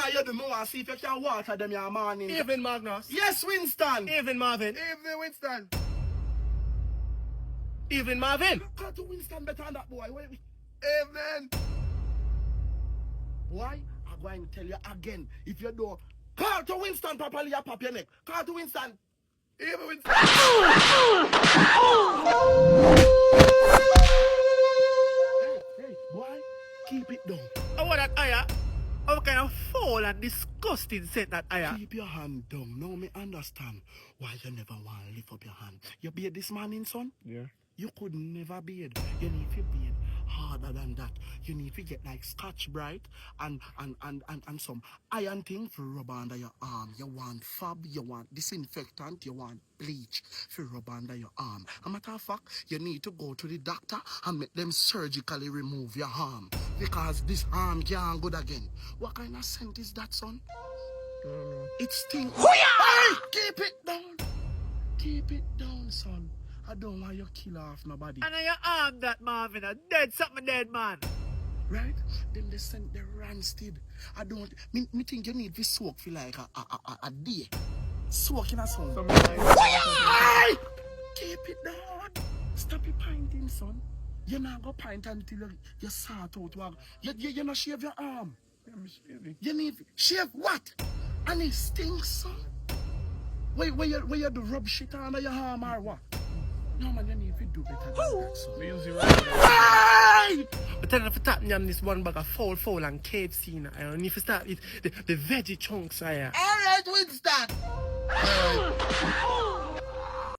why you don't know and see if you can water them your morning. Even Magnus. Yes, Winston. Even Marvin. Evening, Winston. Even Marvin. Call to Winston better than that boy. Wait. Evening. Boy, I'm going to tell you again. If you don't, call to Winston properly, you pop your neck. Call to Winston. Even Winston. Hey, boy, keep it down. Oh, what that aya? What kind of foul and disgusting set that aya? Keep your hand down. Now me understand why you never want to lift up your hand. You beard this morning, son? Yeah. You could never beard. You need to beard harder than that. You need to get like Scotch Brite and some iron thing for rub under your arm. You want fab, you want disinfectant, you want bleach for rub under your arm. As a matter of fact, you need to go to the doctor and make them surgically remove your arm. Because this arm can't good again. What kind of scent is that, son? It stinks. Hey, keep it down. Keep it down, son. I don't want you to kill off nobody. And I arm that Marvin, a dead something dead man. Right? Then they send the rancid. I don't. Me think you need to soak for like a day. Soak in a sun. Hey! Keep it down. Stop your pinting, son. You're not going to pint until you sort out. You not shave your arm. You need shave what? And it stinks, son. Where you do rub shit under your arm or what? No man, you need to do better than that, son. Hey! But tell you if you tap me on this one bag of foul and KFC now. And if you start with the veggie chunks, All right, Winston. All right.